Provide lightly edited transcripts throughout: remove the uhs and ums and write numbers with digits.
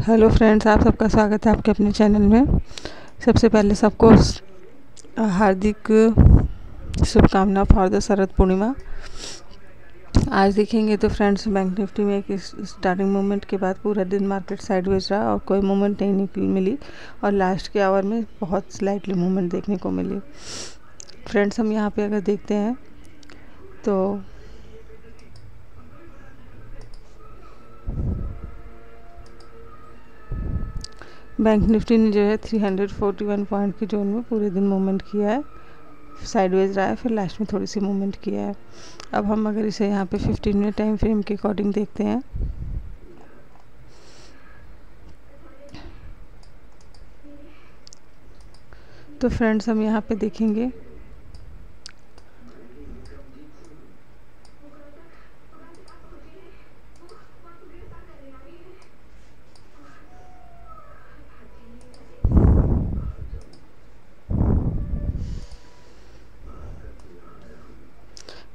Hello friends, आप सबका स्वागत है आपके अपने चैनल में। सबसे पहले सबको हार्दिक शुभकामना फॉर द शरद पूर्णिमा। आज देखेंगे तो फ्रेंड्स, बैंक निफ्टी में एक स्टार्टिंग मूवमेंट के बाद पूरा दिन मार्केट साइडवेज रहा और कोई मूवमेंट नहीं मिली और लास्ट के आवर में बहुत स्लाइटली मूवमेंट देखने को मिली। फ्रेंड्स, हम यहाँ पे अगर देखते हैं तो बैंक निफ्टी ने जो है 341 पॉइंट के जोन में पूरे दिन मूवमेंट किया है, साइडवेज रहा है, फिर लास्ट में थोड़ी सी मूवमेंट किया है। अब हम अगर इसे यहाँ पे 15 मिनट टाइम फ्रेम के अकॉर्डिंग देखते हैं तो फ्रेंड्स, हम यहाँ पे देखेंगे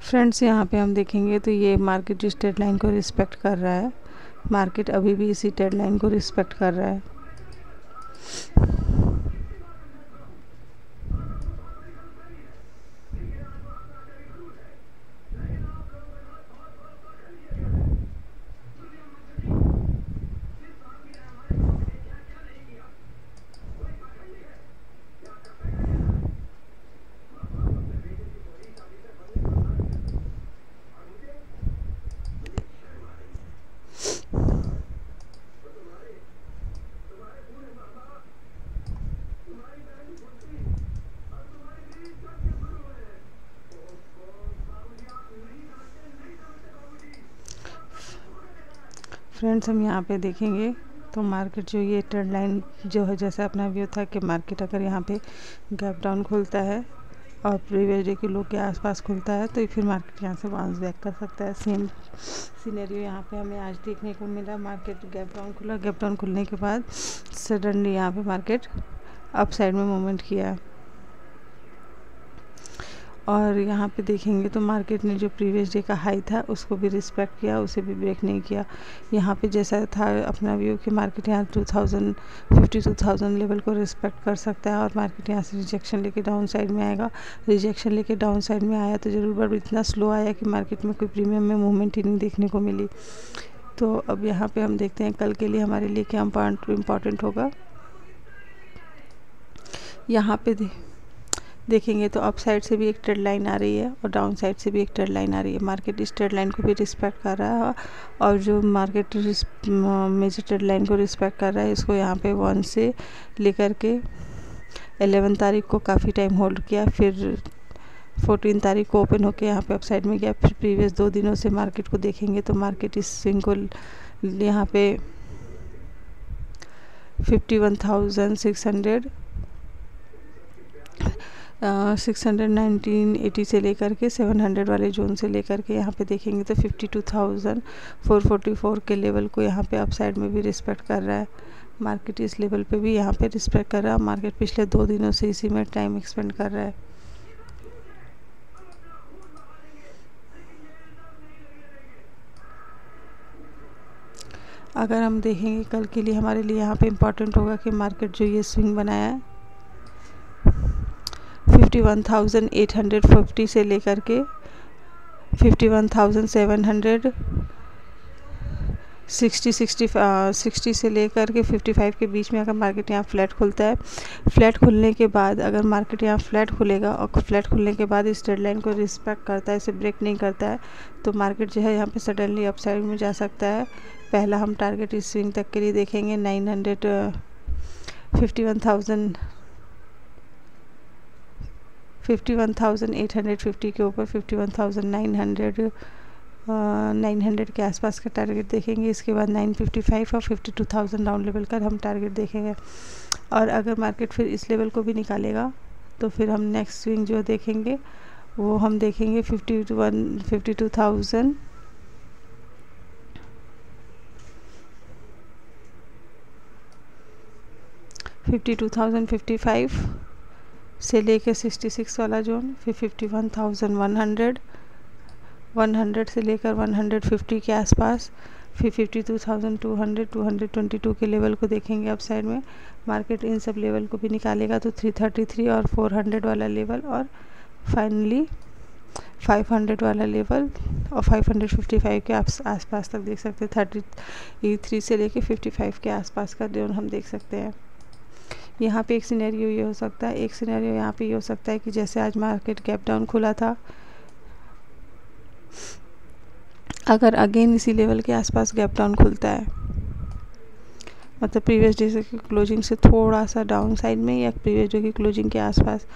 फ्रेंड्स, यहाँ पे हम देखेंगे तो ये मार्केट जो ट्रेड लाइन को रिस्पेक्ट कर रहा है, मार्केट अभी भी इसी ट्रेड लाइन को रिस्पेक्ट कर रहा है। फ्रेंड्स, हम यहाँ पे देखेंगे तो मार्केट जो ये ट्रेंड लाइन जो है, जैसा अपना व्यू था कि मार्केट अगर यहाँ पे गैप डाउन खुलता है और प्रीवियस डे के लो के आसपास खुलता है तो फिर मार्केट यहाँ से बाउंस बैक कर सकता है। सेम सिनेरियो यहाँ पे हमें आज देखने को मिला। मार्केट गैप डाउन खुला, गैप डाउन खुलने के बाद सडनली यहाँ पे मार्केट अप साइड में मूवमेंट किया और यहाँ पे देखेंगे तो मार्केट ने जो प्रीवियस डे का हाई था उसको भी रिस्पेक्ट किया, उसे भी ब्रेक नहीं किया। यहाँ पे जैसा था अपना व्यू कि मार्केट यहाँ 52,000 लेवल को रिस्पेक्ट कर सकता है और मार्केट यहाँ से रिजेक्शन लेके डाउन साइड में आएगा। रिजेक्शन लेके डाउन साइड में आया तो ज़रूर, बट इतना स्लो आया कि मार्केट में कोई प्रीमियम में मूवमेंट ही नहीं देखने को मिली। तो अब यहाँ पर हम देखते हैं कल के लिए हमारे लिए क्या इम्पॉर्टेंट होगा। यहाँ पे देखेंगे तो अप साइड से भी एक ट्रेड लाइन आ रही है और डाउन साइड से भी एक ट्रेड लाइन आ रही है। मार्केट इस ट्रेड लाइन को भी रिस्पेक्ट कर रहा है और जो मार्केट मेजर ट्रेड लाइन को रिस्पेक्ट कर रहा है, इसको यहाँ पे 1 से लेकर के 11 तारीख को काफ़ी टाइम होल्ड किया, फिर 14 तारीख को ओपन होके यहाँ पे अप साइड में गया। फिर प्रीवियस 2 दिनों से मार्केट को देखेंगे तो मार्केट इस स्विंग को यहाँ पे 61980 से लेकर के 700 वाले जोन से लेकर के यहाँ पे देखेंगे तो 52,444 के लेवल को यहाँ पे अपसाइड में भी रिस्पेक्ट कर रहा है। मार्केट इस लेवल पे भी यहाँ पे रिस्पेक्ट कर रहा है। मार्केट पिछले 2 दिनों से इसी में टाइम एक्सपेंड कर रहा है। अगर हम देखेंगे कल के लिए हमारे लिए यहाँ पे इम्पॉर्टेंट होगा कि मार्केट जो ये स्विंग बनाया है 51,850 से लेकर के 51,760 से लेकर के 55 के बीच में अगर मार्केट यहाँ फ्लैट खुलता है, फ्लैट खुलने के बाद अगर मार्केट यहाँ फ्लैट खुलेगा और फ्लैट खुलने के बाद इस ट्रेड लाइन को रिस्पेक्ट करता है, इसे ब्रेक नहीं करता है, तो मार्केट जो है यहाँ पे सडनली अप साइड में जा सकता है। पहला हम टारगेट इस स्विंग तक के लिए देखेंगे 51,850 के ऊपर 51,900 के आसपास का टारगेट देखेंगे। इसके बाद 955 और 52,000 डाउन लेवल का हम टारगेट देखेंगे और अगर मार्केट फिर इस लेवल को भी निकालेगा तो फिर हम नेक्स्ट स्विंग जो देखेंगे वो हम देखेंगे 52,055 से लेके 66 वाला जोन, फिर 51,100 से लेकर 150 के आसपास, फिर 52,200 222 के लेवल को देखेंगे अप साइड में। मार्केट इन सब लेवल को भी निकालेगा तो 333 और 400 वाला लेवल और फाइनली 500 वाला लेवल और 555 के आसपास तक देख सकते हैं। 33 से लेके 55 के आसपास का जोन हम देख सकते हैं। यहाँ पे एक सिनेरियो ये हो सकता है, एक सिनेरियो यहाँ पे ये हो सकता है कि जैसे आज मार्केट गैप डाउन खुला था, अगर अगेन इसी लेवल के आसपास गैप डाउन खुलता है, मतलब प्रीवियस डे की क्लोजिंग से थोड़ा सा डाउन साइड में या प्रीवियस डे की क्लोजिंग के आसपास,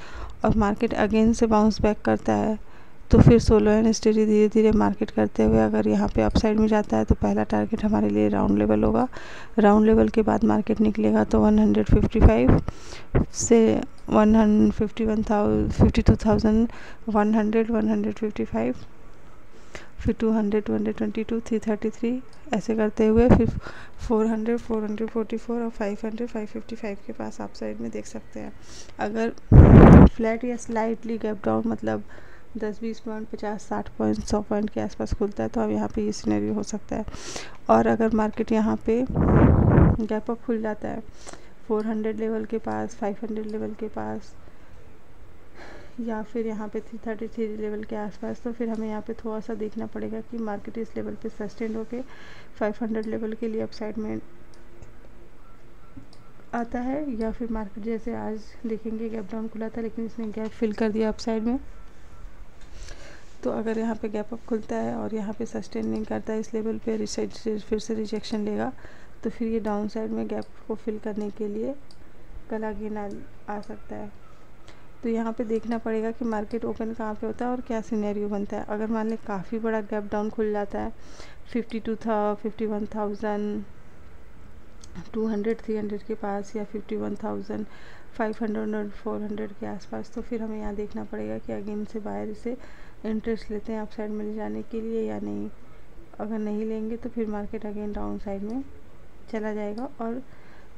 और मार्केट अगेन से बाउंस बैक करता है, तो फिर सोलो एंड स्टेडी धीरे धीरे मार्केट करते हुए अगर यहाँ पे अपसाइड में जाता है तो पहला टारगेट हमारे लिए राउंड लेवल होगा। राउंड लेवल के बाद मार्केट निकलेगा तो 155 से 52,100 155, फिर 200 222 333 ऐसे करते हुए फिर 400 444 और 500 555 के पास आप साइड में देख सकते हैं। अगर फ्लैट या स्लाइटली गैप डाउन मतलब 10-20 पॉइंट 50-60 पॉइंट 100 पॉइंट के आसपास खुलता है तो अब यहाँ पे ये सिनेरियो हो सकता है। और अगर मार्केट यहाँ पे गैप अप खुल जाता है 400 लेवल के पास 500 लेवल के पास या फिर यहाँ पे 333 लेवल के आसपास, तो फिर हमें यहाँ पे थोड़ा सा देखना पड़ेगा कि मार्केट इस लेवल पे सस्टेन होके 500 लेवल के लिए अपसाइड में आता है, या फिर मार्केट जैसे आज देखेंगे गैप डाउन खुला था लेकिन इसने गैप फिल कर दिया अपसाइड में। तो अगर यहाँ पे गैप अप खुलता है और यहाँ पे सस्टेन नहीं करता है इस लेवल पे, फिर से रिजेक्शन लेगा, तो फिर ये डाउन साइड में गैप को फिल करने के लिए कल अगेन आ सकता है। तो यहाँ पे देखना पड़ेगा कि मार्केट ओपन कहाँ पे होता है और क्या सिनेरियो बनता है। अगर मान लें काफ़ी बड़ा गैप डाउन खुल जाता है 51,200 300 के पास या 51,500 और 400 के आसपास, तो फिर हमें यहाँ देखना पड़ेगा कि अगेन से बाहर से इंटरेस्ट लेते हैं अप साइड में ले जाने के लिए या नहीं। अगर नहीं लेंगे तो फिर मार्केट अगेन डाउन साइड में चला जाएगा, और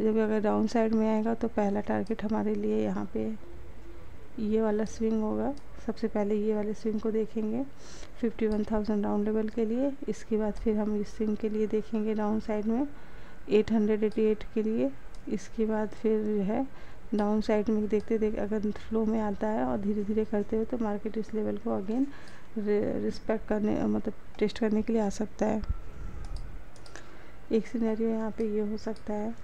जब अगर डाउन साइड में आएगा तो पहला टारगेट हमारे लिए यहाँ पे ये वाला स्विंग होगा। सबसे पहले ये वाले स्विंग को देखेंगे 51,000 राउंड लेवल के लिए। इसके बाद फिर हम इस स्विंग के लिए देखेंगे डाउन साइड में 888 के लिए। इसके बाद फिर जो है डाउन साइड में देखते अगर फ्लो में आता है और धीरे धीरे करते हुए तो मार्केट इस लेवल को अगेन रिस्पेक्ट करने मतलब टेस्ट करने के लिए आ सकता है। एक सिनेरियो यहाँ पे ये हो सकता है,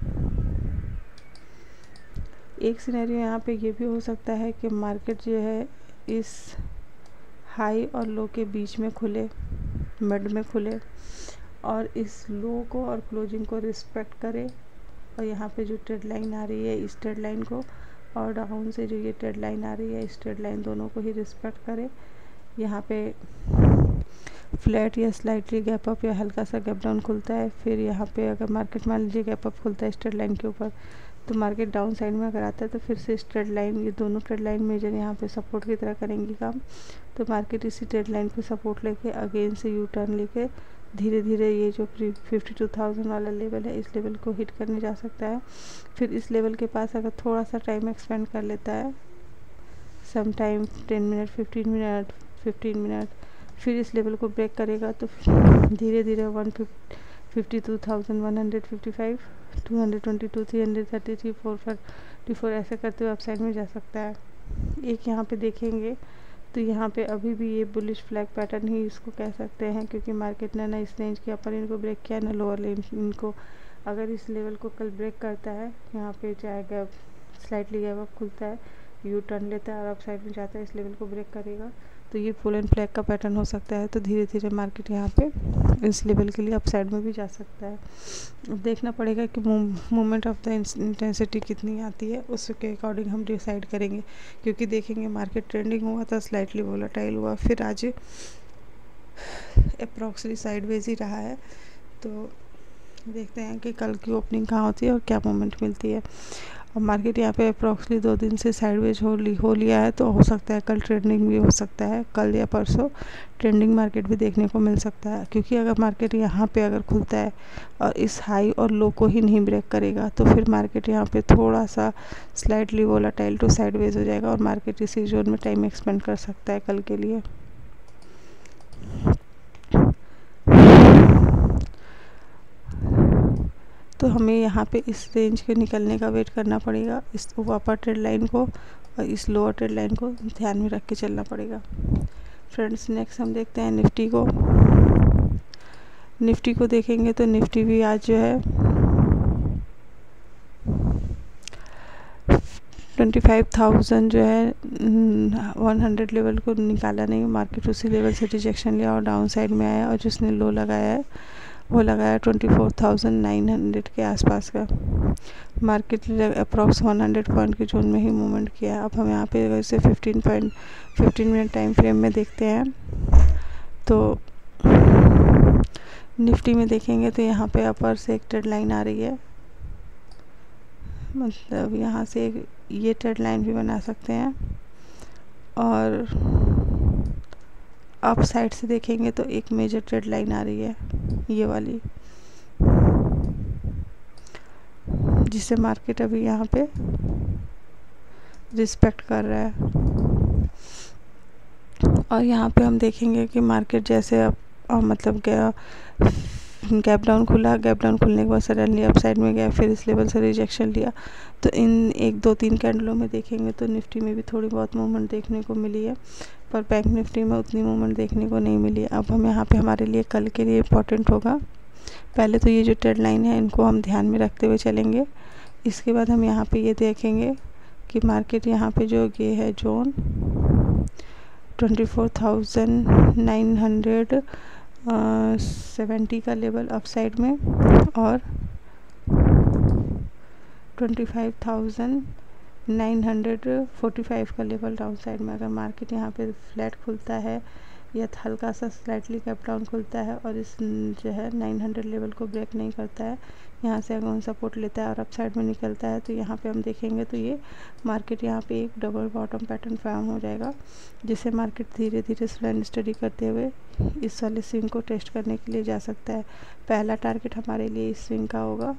एक सिनेरियो यहाँ पे ये भी हो सकता है कि मार्केट जो है इस हाई और लो के बीच में खुले, मिड में खुले और इस लो को और क्लोजिंग को रिस्पेक्ट करे, और यहाँ पे जो ट्रेड लाइन आ रही है इस ट्रेड लाइन को और डाउन से जो ये ट्रेड लाइन आ रही है इस ट्रेड लाइन दोनों को ही रिस्पेक्ट करे। यहाँ पे फ्लैट या स्लाइटली गैप अप या हल्का सा गैप डाउन खुलता है, फिर यहाँ पे अगर मार्केट मान लीजिए गैप अप खुलता है इस ट्रेड लाइन के ऊपर, तो मार्केट डाउन साइड में अगर आता है तो फिर से इस ट्रेड लाइन, ये दोनों ट्रेड लाइन मेजर यहाँ पे सपोर्ट की तरह करेंगी काम। तो मार्केट इसी ट्रेड लाइन पे सपोर्ट लेके अगेन से यू टर्न लेके धीरे धीरे ये जो 52,000 वाला लेवल है इस लेवल को हिट करने जा सकता है। फिर इस लेवल के पास अगर थोड़ा सा टाइम एक्सपेंड कर लेता है, some time 10 minute 15 minute 15 minute, फिर इस लेवल को ब्रेक करेगा तो धीरे धीरे 52,155 222 333 444 ऐसे करते हुए अपसाइड में जा सकता है। एक यहाँ पे देखेंगे तो यहाँ पे अभी भी ये बुलिश फ्लैग पैटर्न ही इसको कह सकते हैं, क्योंकि मार्केट ने ना इस रेंज के अपर इनको ब्रेक किया ना लोअर इनको। अगर इस लेवल को कल ब्रेक करता है, यहाँ पे चाहे गैप स्लाइटली गैप अप खुलता है, यू टर्न लेता है और अप साइड में जाता है, इस लेवल को ब्रेक करेगा तो ये फुल एंड फ्लैग का पैटर्न हो सकता है। तो धीरे धीरे मार्केट यहाँ पे इस लेवल के लिए अप साइड में भी जा सकता है। अब देखना पड़ेगा कि मूवमेंट ऑफ द इंटेंसिटी कितनी आती है, उसके अकॉर्डिंग हम डिसाइड करेंगे, क्योंकि देखेंगे मार्केट ट्रेंडिंग हुआ था, स्लाइटली वोलेटाइल हुआ, फिर आज अप्रॉक्सिमली साइडवेज ही रहा है। तो देखते हैं कि कल की ओपनिंग कहाँ होती है और क्या मूवमेंट मिलती है। और मार्केट यहाँ पे अप्रॉक्सिमली 2 दिन से साइडवेज हो लिया है, तो हो सकता है कल ट्रेंडिंग भी हो सकता है, कल या परसों ट्रेंडिंग मार्केट भी देखने को मिल सकता है। क्योंकि अगर मार्केट यहाँ पे अगर खुलता है और इस हाई और लो को ही नहीं ब्रेक करेगा तो फिर मार्केट यहाँ पे थोड़ा सा स्लाइटली वोलेटाइल टू साइडवेज हो जाएगा और मार्केट इसी जोन में टाइम एक्सपेंड कर सकता है कल के लिए। तो हमें यहाँ पे इस रेंज के निकलने का वेट करना पड़ेगा। इस अपर ट्रेड लाइन को और इस लोअर ट्रेड लाइन को ध्यान में रख के चलना पड़ेगा। फ्रेंड्स, नेक्स्ट हम देखते हैं निफ्टी को। निफ्टी को देखेंगे तो निफ्टी भी आज जो है 25,000 जो है 100 लेवल को निकाला नहीं। मार्केट उसी लेवल से रिजेक्शन लिया और डाउन साइड में आया, और जिसने लो लगाया है वो लगाया 24,900 के आसपास का। मार्केट अप्रॉक्स 100 पॉइंट के जोन में ही मूवमेंट किया है। अब हम यहाँ पे अगर इसे 15 मिनट टाइम फ्रेम में देखते हैं तो निफ्टी में देखेंगे तो यहाँ पे अपर से एक ट्रेड लाइन आ रही है, मतलब यहाँ से ये ट्रेड लाइन भी बना सकते हैं। और अप साइड से देखेंगे तो एक मेजर ट्रेड लाइन आ रही है, ये वाली, जिसे मार्केट अभी यहाँ पे रिस्पेक्ट कर रहा है। और यहाँ पे हम देखेंगे कि मार्केट जैसे अब मतलब गैप डाउन खुला, गैप डाउन खुलने के बाद सडनली अप साइड में गया, फिर इस लेवल से रिजेक्शन लिया। तो इन 1-2-3 कैंडलों में देखेंगे तो निफ्टी में भी थोड़ी बहुत मूवमेंट देखने को मिली है, पर बैंक निफ्टी में उतनी मूवमेंट देखने को नहीं मिली है। अब हम यहाँ पे हमारे लिए कल के लिए इम्पॉर्टेंट होगा, पहले तो ये जो ट्रेड लाइन है इनको हम ध्यान में रखते हुए चलेंगे। इसके बाद हम यहाँ पे ये देखेंगे कि मार्केट यहाँ पे जो ये है जोन 24,970 का लेवल अप साइड में और 25,945 का लेवल डाउन साइड में। अगर मार्केट यहाँ पे फ्लैट खुलता है या हल्का सा स्लाइटली गैप डाउन खुलता है और इस जो है 900 लेवल को ब्रेक नहीं करता है, यहाँ से अगर सपोर्ट लेता है और अप साइड में निकलता है, तो यहाँ पे हम देखेंगे तो ये मार्केट यहाँ पे एक डबल बॉटम पैटर्न फॉर्म हो जाएगा, जिसे मार्केट धीरे धीरे स्लो स्टडी करते हुए इस वाले स्विंग को टेस्ट करने के लिए जा सकता है। पहला टारगेट हमारे लिए इस स्विंग का होगा।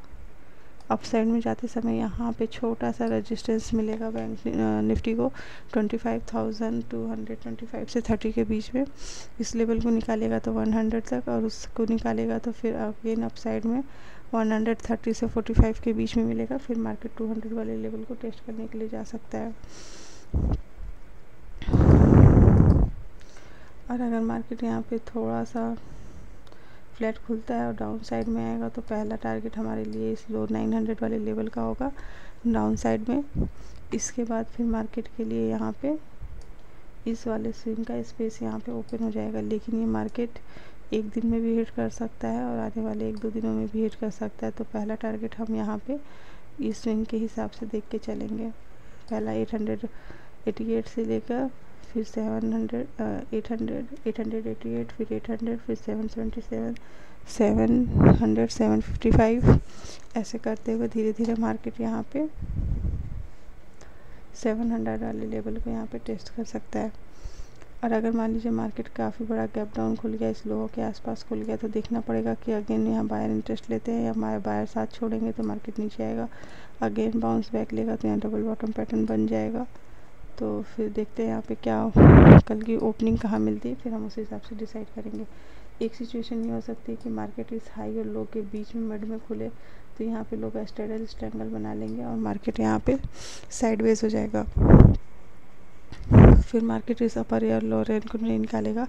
अप साइड में जाते समय यहाँ पे छोटा सा रेजिस्टेंस मिलेगा बैंक निफ्टी को 25,225 से 30 के बीच में। इस लेवल को निकालेगा तो 100 तक, और उसको निकालेगा तो फिर अगेन अप साइड में 130 से 45 के बीच में मिलेगा। फिर मार्केट 200 वाले लेवल को टेस्ट करने के लिए जा सकता है। और अगर मार्केट यहाँ पे थोड़ा सा फ्लैट खुलता है और डाउन साइड में आएगा तो पहला टारगेट हमारे लिए इस लो 900 वाले लेवल का होगा डाउन साइड में। इसके बाद फिर मार्केट के लिए यहाँ पे इस वाले स्विंग का स्पेस यहाँ पे ओपन हो जाएगा, लेकिन ये मार्केट एक दिन में भी हिट कर सकता है और आने वाले 1-2 दिनों में भी हिट कर सकता है। तो पहला टारगेट हम यहाँ पे इस स्विंग के हिसाब से देख के चलेंगे। पहला 888 से लेकर फिर 700, 800, 888, फिर 800, फिर 777, 700, 755, ऐसे करते हुए धीरे धीरे मार्केट यहाँ पे 700 वाले लेवल को यहाँ पे टेस्ट कर सकता है। और अगर मान लीजिए मार्केट काफ़ी बड़ा गैप डाउन खुल गया, इस लो के आसपास खुल गया, तो देखना पड़ेगा कि अगेन यहाँ बायर इंटरेस्ट लेते हैं या हमारे बायर साथ छोड़ेंगे तो मार्केट नीचे आएगा। अगेन बाउंस बैक लेगा तो यहाँ डबल बॉटम पैटर्न बन जाएगा। तो फिर देखते हैं यहाँ पे क्या कल की ओपनिंग कहाँ मिलती है, फिर हम उस हिसाब से डिसाइड करेंगे। एक सिचुएशन ये हो सकती है कि मार्केट इस हाई और लो के बीच में मिड में खुले, तो यहाँ पे लोग स्ट्रेडल स्ट्रैंगल बना लेंगे और मार्केट यहाँ पे साइडवेज हो जाएगा। फिर मार्केट इस अपर या लोअर एंड को नहीं निकालेगा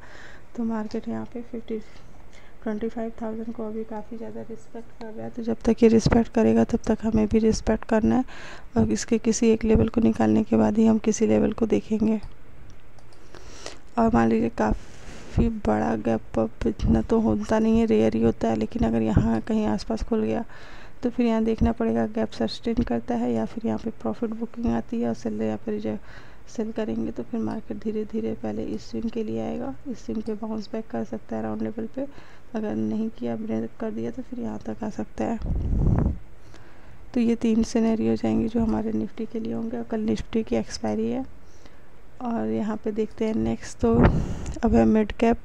तो मार्केट यहाँ पे 25,000 को अभी काफ़ी ज़्यादा रिस्पेक्ट कर रहा है। तो जब तक ये रिस्पेक्ट करेगा तब तक हमें भी रिस्पेक्ट करना है, और इसके किसी एक लेवल को निकालने के बाद ही हम किसी लेवल को देखेंगे। और मान लीजिए काफ़ी बड़ा गैप अप इतना तो होता नहीं है, रेयर ही होता है, लेकिन अगर यहाँ कहीं आसपास खुल गया तो फिर यहाँ देखना पड़ेगा गैप सस्टेन करता है या फिर यहाँ पे प्रॉफिट बुकिंग आती है और सेल या फिर सेल करेंगे तो फिर मार्केट धीरे धीरे पहले इस स्विंग के लिए आएगा, इस स्विंग पे बाउंस बैक कर सकता है राउंड लेवल पे। अगर नहीं किया, ब्रेक कर दिया तो फिर यहाँ तक आ सकता है। तो ये 3 सिनेरियो जाएंगे जो हमारे निफ्टी के लिए होंगे। और कल निफ्टी की एक्सपायरी है। और यहाँ पे देखते हैं नेक्स्ट, तो अब है मिड कैप।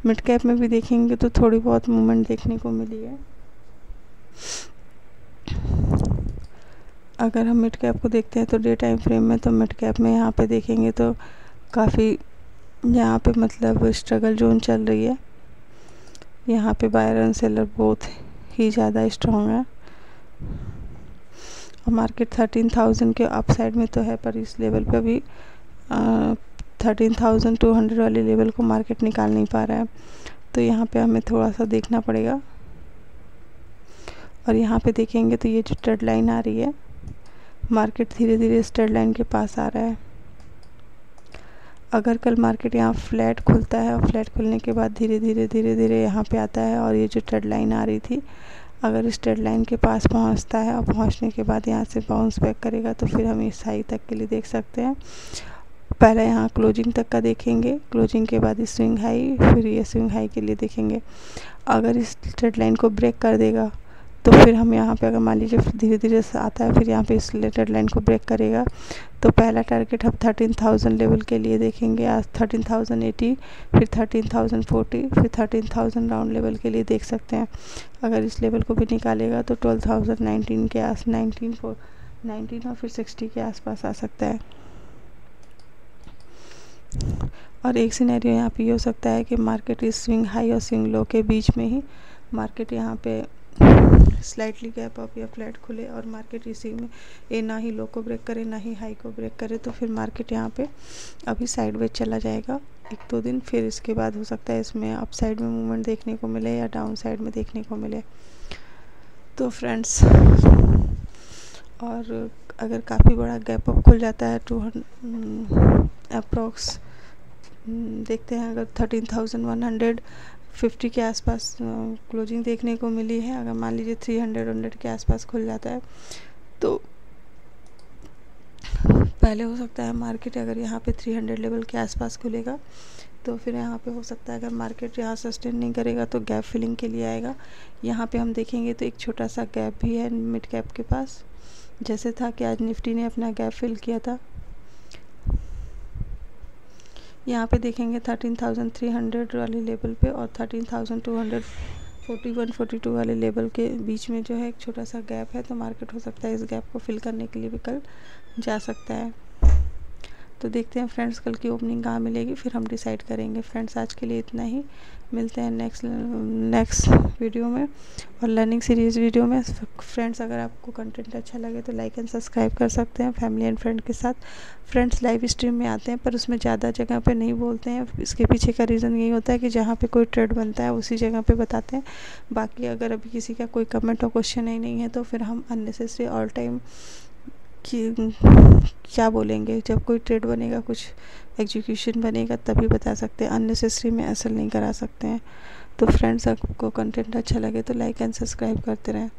मिड कैप में भी देखेंगे तो थोड़ी बहुत मूवमेंट देखने को मिली है। अगर हम मिड कैप को देखते हैं तो डे टाइम फ्रेम में, तो मिड कैप में यहाँ पे देखेंगे तो काफ़ी यहाँ पे मतलब स्ट्रगल जोन चल रही है। यहाँ पे बायर एंड सेलर बोथ ही ज़्यादा स्ट्रॉन्ग है। और मार्केट 13,000 के अप साइड में तो है, पर इस लेवल पे अभी 13,200 वाले लेवल को मार्केट निकाल नहीं पा रहा है। तो यहाँ पे हमें थोड़ा सा देखना पड़ेगा। और यहाँ पे देखेंगे तो ये जो ट्रेड लाइन आ रही है, मार्केट धीरे धीरे इस ट्रेड लाइन के पास आ रहा है। अगर कल मार्केट यहाँ फ्लैट खुलता है और फ्लैट खुलने के बाद धीरे धीरे यहाँ पे आता है और ये जो ट्रेड लाइन आ रही थी, अगर इस ट्रेड लाइन के पास पहुँचता है और पहुँचने के बाद यहाँ से बाउंस बैक करेगा तो फिर हम इस हाई तक के लिए देख सकते हैं। पहले यहाँ क्लोजिंग तक का देखेंगे, क्लोजिंग के बाद इस स्विंग हाई, फिर ये स्विंग हाई के लिए देखेंगे। अगर इस ट्रेड लाइन को ब्रेक कर देगा तो फिर हम यहाँ पे, अगर मान लीजिए धीरे धीरे से आता है, फिर यहाँ पे इस ट्रेड लाइन को ब्रेक करेगा तो पहला टारगेट हम 13,000 लेवल के लिए देखेंगे। आज 13,080, फिर 13,040, फिर 13,000 राउंड लेवल के लिए देख सकते हैं। अगर इस लेवल को भी निकालेगा तो 12,019 के आस 19 और फिर 60 के आसपास आ सकता है। और एक सिनेरियो यहाँ पे ये हो सकता है कि मार्केट इस स्विंग हाई और स्विंग लो के बीच में ही मार्केट यहाँ पे स्लाइटली गैप अप या फ्लैट खुले और मार्केट इसी में ये ना ही लो को ब्रेक करे ना ही हाई को ब्रेक करे, तो फिर मार्केट यहाँ पे अभी साइडवेज चला जाएगा 1-2 दिन। फिर इसके बाद हो सकता है इसमें अप साइड में मूवमेंट देखने को मिले या डाउन साइड में देखने को मिले। तो फ्रेंड्स, और अगर काफ़ी बड़ा गैप अप खुल जाता है 200 अप्रॉक्स, देखते हैं अगर 13,150 के आसपास क्लोजिंग देखने को मिली है। अगर मान लीजिए 300 के आसपास खुल जाता है तो पहले हो सकता है मार्केट अगर यहाँ पे 300 लेवल के आसपास खुलेगा तो फिर यहाँ पे हो सकता है अगर मार्केट यहाँ सस्टेन नहीं करेगा तो गैप फिलिंग के लिए आएगा। यहाँ पे हम देखेंगे तो एक छोटा सा गैप भी है मिड कैप के पास, जैसे था कि आज निफ्टी ने अपना गैप फिल किया था। यहाँ पे देखेंगे 13,300 वाले लेवल पे और 13,241-42 वाले लेवल के बीच में जो है एक छोटा सा गैप है, तो मार्केट हो सकता है इस गैप को फिल करने के लिए भी कल जा सकता है। तो देखते हैं फ्रेंड्स कल की ओपनिंग कहाँ मिलेगी, फिर हम डिसाइड करेंगे। फ्रेंड्स आज के लिए इतना ही, मिलते हैं नेक्स्ट वीडियो में और लर्निंग सीरीज़ वीडियो में। फ्रेंड्स अगर आपको कंटेंट अच्छा लगे तो लाइक एंड सब्सक्राइब कर सकते हैं फैमिली एंड फ्रेंड के साथ। फ्रेंड्स लाइव स्ट्रीम में आते हैं पर उसमें ज़्यादा जगह पे नहीं बोलते हैं, इसके पीछे का रीज़न यही होता है कि जहाँ पे कोई ट्रेड बनता है उसी जगह पे बताते हैं। बाकी अगर अभी किसी का कोई कमेंट और क्वेश्चन ही नहीं है तो फिर हम अननेसेसरी ऑल टाइम कि क्या बोलेंगे, जब कोई ट्रेड बनेगा कुछ एग्जीक्यूशन बनेगा तभी बता सकते हैं, अननेसेसरी में असल नहीं करा सकते हैं। तो फ्रेंड्स आपको कंटेंट अच्छा लगे तो लाइक एंड सब्सक्राइब करते रहें।